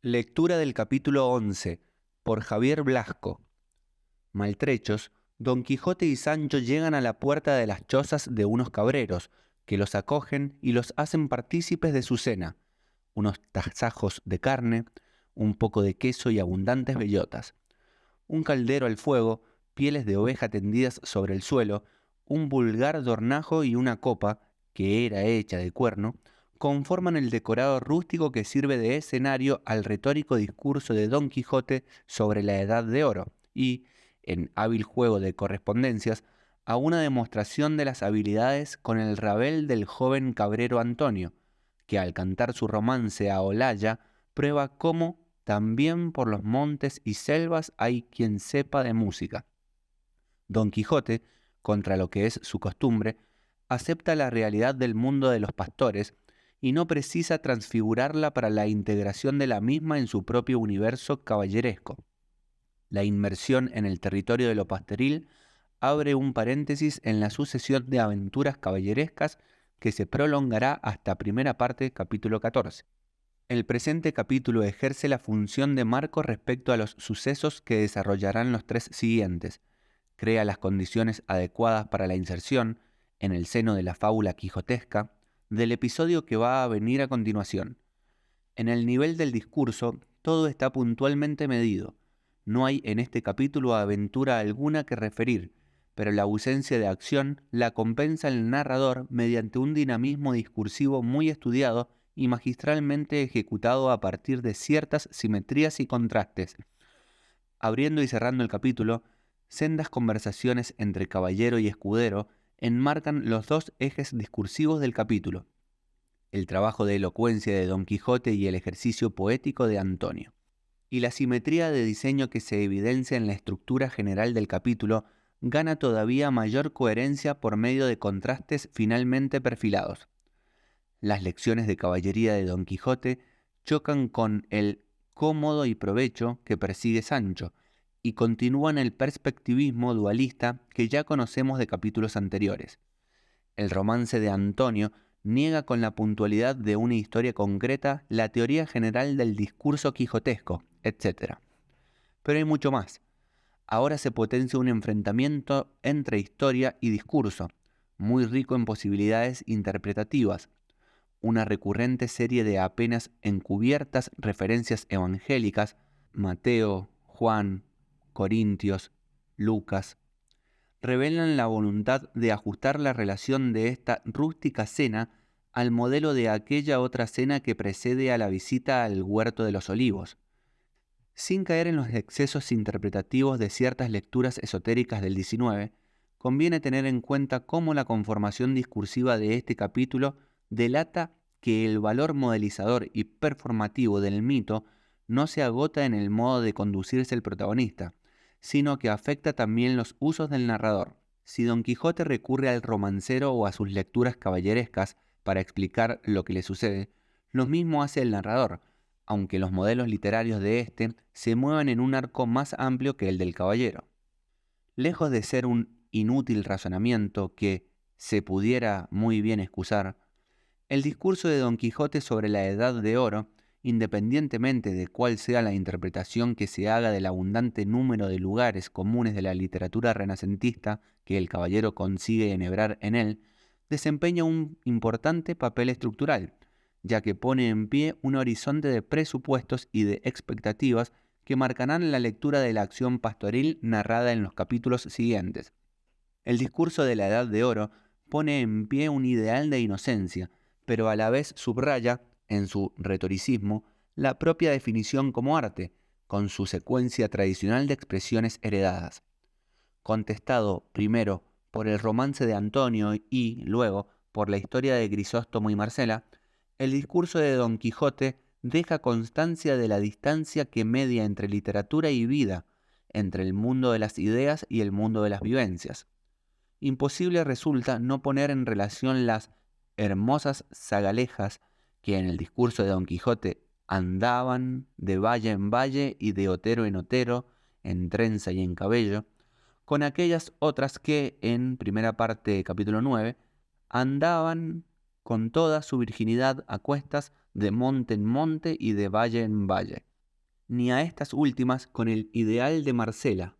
Lectura del capítulo 11 por Javier Blasco. Maltrechos, Don Quijote y Sancho llegan a la puerta de las chozas de unos cabreros, que los acogen y los hacen partícipes de su cena, unos tasajos de carne, un poco de queso y abundantes bellotas, un caldero al fuego, pieles de oveja tendidas sobre el suelo, un vulgar dornajo y una copa, que era hecha de cuerno, conforman el decorado rústico que sirve de escenario al retórico discurso de Don Quijote sobre la Edad de Oro y, en hábil juego de correspondencias, a una demostración de las habilidades con el rabel del joven cabrero Antonio, que al cantar su romance a Olalla prueba cómo también por los montes y selvas hay quien sepa de música. Don Quijote, contra lo que es su costumbre, acepta la realidad del mundo de los pastores y no precisa transfigurarla para la integración de la misma en su propio universo caballeresco. La inmersión en el territorio de lo pastoril abre un paréntesis en la sucesión de aventuras caballerescas que se prolongará hasta primera parte, capítulo 14. El presente capítulo ejerce la función de marco respecto a los sucesos que desarrollarán los tres siguientes. Crea las condiciones adecuadas para la inserción, en el seno de la fábula quijotesca, del episodio que va a venir a continuación. En el nivel del discurso, todo está puntualmente medido. No hay en este capítulo aventura alguna que referir, pero la ausencia de acción la compensa el narrador mediante un dinamismo discursivo muy estudiado y magistralmente ejecutado a partir de ciertas simetrías y contrastes. Abriendo y cerrando el capítulo, sendas conversaciones entre caballero y escudero enmarcan los dos ejes discursivos del capítulo: el trabajo de elocuencia de Don Quijote y el ejercicio poético de Antonio. Y la simetría de diseño que se evidencia en la estructura general del capítulo gana todavía mayor coherencia por medio de contrastes finalmente perfilados. Las lecciones de caballería de Don Quijote chocan con el cómodo y provecho que persigue Sancho, y continúan el perspectivismo dualista que ya conocemos de capítulos anteriores. El romance de Antonio niega con la puntualidad de una historia concreta la teoría general del discurso quijotesco, etc. Pero hay mucho más. Ahora se potencia un enfrentamiento entre historia y discurso, muy rico en posibilidades interpretativas, una recurrente serie de apenas encubiertas referencias evangélicas, Mateo, Juan, Corintios, Lucas, revelan la voluntad de ajustar la relación de esta rústica cena al modelo de aquella otra cena que precede a la visita al huerto de los olivos. Sin caer en los excesos interpretativos de ciertas lecturas esotéricas del XIX, conviene tener en cuenta cómo la conformación discursiva de este capítulo delata que el valor modelizador y performativo del mito no se agota en el modo de conducirse el protagonista, sino que afecta también los usos del narrador. Si Don Quijote recurre al romancero o a sus lecturas caballerescas para explicar lo que le sucede, lo mismo hace el narrador, aunque los modelos literarios de éste se muevan en un arco más amplio que el del caballero. Lejos de ser un inútil razonamiento que se pudiera muy bien excusar, el discurso de Don Quijote sobre la Edad de Oro, independientemente de cuál sea la interpretación que se haga del abundante número de lugares comunes de la literatura renacentista que el caballero consigue enhebrar en él, desempeña un importante papel estructural, ya que pone en pie un horizonte de presupuestos y de expectativas que marcarán la lectura de la acción pastoril narrada en los capítulos siguientes. El discurso de la Edad de Oro pone en pie un ideal de inocencia, pero a la vez subraya, en su retoricismo, la propia definición como arte, con su secuencia tradicional de expresiones heredadas. Contestado primero por el romance de Antonio y, luego, por la historia de Grisóstomo y Marcela, el discurso de Don Quijote deja constancia de la distancia que media entre literatura y vida, entre el mundo de las ideas y el mundo de las vivencias. Imposible resulta no poner en relación las hermosas zagalejas que en el discurso de Don Quijote andaban de valle en valle y de otero en otero, en trenza y en cabello, con aquellas otras que en primera parte capítulo 9 andaban con toda su virginidad a cuestas de monte en monte y de valle en valle. ni a estas últimas con el ideal de Marcela.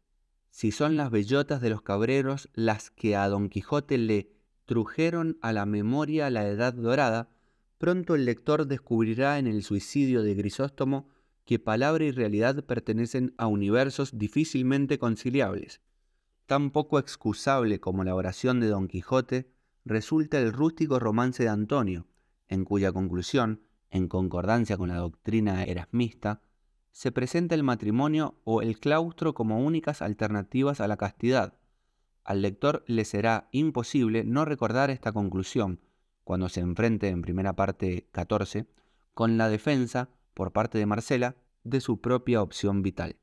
Si son las bellotas de los cabreros las que a Don Quijote le trujeron a la memoria la edad dorada, pronto el lector descubrirá en el suicidio de Grisóstomo que palabra y realidad pertenecen a universos difícilmente conciliables. Tan poco excusable como la oración de Don Quijote resulta el rústico romance de Antonio, en cuya conclusión, en concordancia con la doctrina erasmista, se presenta el matrimonio o el claustro como únicas alternativas a la castidad. Al lector le será imposible no recordar esta conclusión cuando se enfrente en primera parte 14 con la defensa, por parte de Marcela, de su propia opción vital.